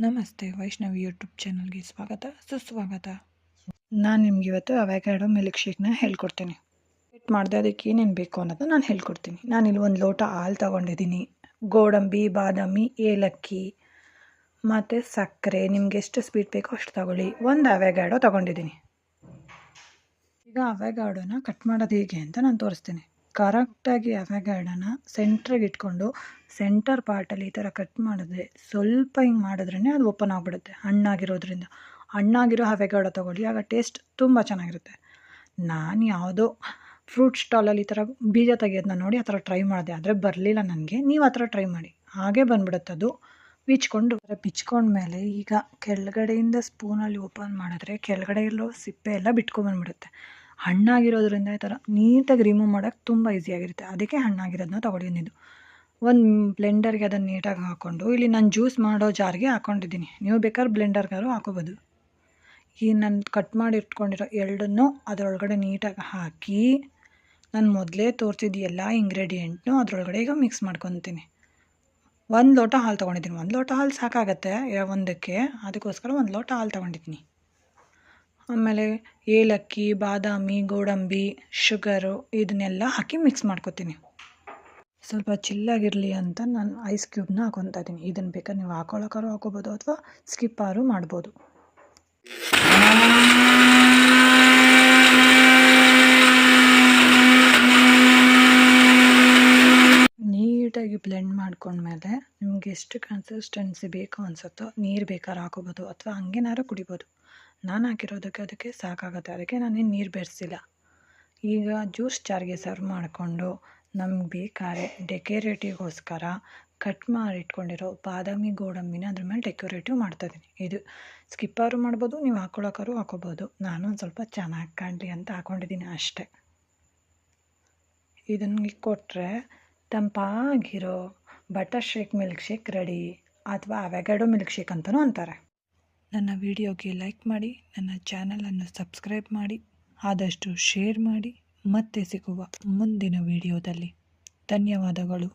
ನಮಸ್ತೆ ವೈಷ್ಣವಿ ಯೂಟ್ಯೂಬ್ ಚಾನಲ್ಗೆ ಸ್ವಾಗತ ಸುಸ್ವಾಗತ. ನಾನು ನಿಮ್ಗೆ ಇವತ್ತು ಅವಕ್ಯಾಡೋ ಮಿಲ್ಕ್ ಶೇಕ್ನ ಹೇಳ್ಕೊಡ್ತೀನಿ. ಮಾಡಿದೆ ಅದಕ್ಕೆ ಏನೇನು ಬೇಕು ಅನ್ನೋದನ್ನ ನಾನು ಹೇಳ್ಕೊಡ್ತೀನಿ. ನಾನಿಲ್ಲಿ 1 ಲೋಟ ಹಾಲು ತೊಗೊಂಡಿದ್ದೀನಿ. ಗೋಡಂಬಿ, ಬಾದಾಮಿ, ಏಲಕ್ಕಿ ಮತ್ತು ಸಕ್ಕರೆ, ನಿಮ್ಗೆ ಎಷ್ಟು ಸ್ವೀಟ್ ಬೇಕೋ ಅಷ್ಟು ತಗೊಳ್ಳಿ. 1 ಅವಕ್ಯಾಡೋ ತೊಗೊಂಡಿದ್ದೀನಿ. ಈಗ ಅವಕ್ಯಾಡೋನ ಕಟ್ ಮಾಡೋದು ಹೇಗೆ ಅಂತ ನಾನು ತೋರಿಸ್ತೀನಿ. ಕರೆಕ್ಟಾಗಿ ಅವಕ್ಯಾಡೋನ ಸೆಂಟ್ರಿಗೆ ಇಟ್ಕೊಂಡು ಸೆಂಟರ್ ಪಾರ್ಟಲ್ಲಿ ಈ ಥರ ಕಟ್ ಮಾಡಿದ್ರೆ ಸ್ವಲ್ಪ ಹಿಂಗೆ ಮಾಡಿದ್ರೇ ಅದು ಓಪನ್ ಆಗಿಬಿಡುತ್ತೆ. ಹಣ್ಣಾಗಿರೋದ್ರಿಂದ ಹಣ್ಣಾಗಿರೋ ಅವಕ್ಯಾಡೋ ತೊಗೊಳ್ಳಿ, ಆಗ ಟೇಸ್ಟ್ ತುಂಬ ಚೆನ್ನಾಗಿರುತ್ತೆ. ನಾನು ಯಾವುದೋ ಫ್ರೂಟ್ ಸ್ಟಾಲಲ್ಲಿ ಈ ಥರ ಬೀಜ ತೆಗಿಯೋದನ್ನ ನೋಡಿ ಆ ಥರ ಟ್ರೈ ಮಾಡಿದೆ, ಆದರೆ ಬರಲಿಲ್ಲ ನನಗೆ. ನೀವು ಆ ಥರ ಟ್ರೈ ಮಾಡಿ, ಹಾಗೇ ಬಂದ್ಬಿಡುತ್ತೆ. ಅದು ಬಿಚ್ಕೊಂಡ್ಮೇಲೆ ಈಗ ಕೆಳಗಡೆಯಿಂದ ಸ್ಪೂನಲ್ಲಿ ಓಪನ್ ಮಾಡಿದ್ರೆ ಕೆಳಗಡೆ ಇರೋ ಸಿಪ್ಪೆ ಎಲ್ಲ ಬಿಟ್ಕೊಂಡ್ಬಂದ್ಬಿಡುತ್ತೆ. ಹಣ್ಣಾಗಿರೋದ್ರಿಂದ ಈ ಥರ ನೀಟಾಗಿ ರಿಮೂವ್ ಮಾಡೋಕ್ಕೆ ತುಂಬ ಈಸಿಯಾಗಿರುತ್ತೆ. ಅದಕ್ಕೆ ಹಣ್ಣಾಗಿರೋದನ್ನ ತೊಗೊಂಡಿದ್ದು. ಒಂದು ಬ್ಲೆಂಡರ್ಗೆ ಅದನ್ನು ನೀಟಾಗಿ ಹಾಕ್ಕೊಂಡು ಇಲ್ಲಿ ನಾನು ಜ್ಯೂಸ್ ಮಾಡೋ ಜಾರ್ಗೆ ಹಾಕ್ಕೊಂಡಿದ್ದೀನಿ. ನೀವು ಬೇಕಾದ್ರೆ ಬ್ಲೆಂಡರ್ಗಾದ್ರು ಹಾಕೋಬೋದು. ಈ ನಾನು ಕಟ್ ಮಾಡಿ ಇಟ್ಕೊಂಡಿರೋ ಎರಡನ್ನೂ ಅದರೊಳಗಡೆ ನೀಟಾಗಿ ಹಾಕಿ ನಾನು ಮೊದಲೇ ತೋರಿಸಿದ ಎಲ್ಲ ಇಂಗ್ರೀಡಿಯೆಂಟ್ನು ಅದರೊಳಗಡೆ ಈಗ ಮಿಕ್ಸ್ ಮಾಡ್ಕೊತೀನಿ. 1 ಲೋಟ ಹಾಲು ತೊಗೊಂಡಿದ್ದೀನಿ. 1 ಲೋಟ ಹಾಲು ಸಾಕಾಗತ್ತೆ ಒಂದಕ್ಕೆ, ಅದಕ್ಕೋಸ್ಕರ 1 ಲೋಟ ಹಾಲು ತೊಗೊಂಡಿದ್ದೀನಿ. ಆಮೇಲೆ ಏಲಕ್ಕಿ, ಬಾದಾಮಿ, ಗೋಡಂಬಿ, ಶುಗರು ಇದನ್ನೆಲ್ಲ ಹಾಕಿ ಮಿಕ್ಸ್ ಮಾಡ್ಕೊತೀನಿ. ಸ್ವಲ್ಪ ಚಿಲ್ಲಾಗಿರಲಿ ಅಂತ ನಾನು ಐಸ್ ಕ್ಯೂಬ್ನ ಹಾಕೊತಾ ಇದ್ದೀನಿ. ಇದನ್ನು ಬೇಕಾದ್ರೆ ನೀವು ಹಾಕೊಳ್ಳೋಕ್ಕಾರು ಹಾಕೋಬೋದು ಅಥವಾ ಸ್ಕಿಪ್ಪಾರು ಮಾಡ್ಬೋದು. ನೀಟಾಗಿ ಬ್ಲೆಂಡ್ ಮಾಡ್ಕೊಂಡ್ಮೇಲೆ ನಿಮ್ಗೆ ಎಷ್ಟು ಕನ್ಸಿಸ್ಟೆನ್ಸಿ ಬೇಕು ಅನಿಸುತ್ತೋ ನೀರು ಬೇಕಾದ್ರೆ ಹಾಕೋಬೋದು ಅಥವಾ ಹಂಗೇನಾರು ಕುಡಿಬೋದು. ನಾನು ಹಾಕಿರೋದಕ್ಕೆ ಅದಕ್ಕೆ ಸಾಕಾಗುತ್ತೆ, ಅದಕ್ಕೆ ನಾನೇನು ನೀರು ಬೆರೆಸಿಲ್ಲ. ಈಗ ಜ್ಯೂಸ್ ಜಾರ್ಗೆ ಸರ್ವ್ ಮಾಡಿಕೊಂಡು ನಮ್ಗೆ ಬೇಕಾದ್ರೆ ಡೆಕೋರೇಟಿವ್ಗೋಸ್ಕರ ಕಟ್ ಮಾಡಿಟ್ಕೊಂಡಿರೋ ಬಾದಾಮಿ, ಗೋಡಂಬಿನ ಅದ್ರ ಮೇಲೆ ಡೆಕೋರೇಟಿವ್ ಮಾಡ್ತಾಯಿದ್ದೀನಿ. ಇದು ಸ್ಕಿಪ್ಪಾರು ಮಾಡ್ಬೋದು, ನೀವು ಹಾಕ್ಕೊಳ್ಳೋಕ್ಕಾರು ಹಾಕೋಬೋದು. ನಾನು ಒಂದು ಸ್ವಲ್ಪ ಚೆನ್ನಾಗಿ ಕಾಣಲಿ ಅಂತ ಹಾಕ್ಕೊಂಡಿದ್ದೀನಿ ಅಷ್ಟೇ. ಇದನ್ನು ಕೊಟ್ಟರೆ ತಂಪಾಗಿರೋ butter shake milk shake ready, ಅಥವಾ ಅವಕ್ಯಾಡೋ ಮಿಲ್ಕ್ ಶೇಕ್ ಅಂತಲೂ ಅಂತಾರೆ. ನನ್ನ ವಿಡಿಯೋಗೆ ಲೈಕ್ ಮಾಡಿ, ನನ್ನ ಚಾನಲನ್ನು ಸಬ್ಸ್ಕ್ರೈಬ್ ಮಾಡಿ, ಆದಷ್ಟು ಶೇರ್ ಮಾಡಿ. ಮತ್ತೆ ಸಿಗುವ ಮುಂದಿನ ವಿಡಿಯೋದಲ್ಲಿ. ಧನ್ಯವಾದಗಳು.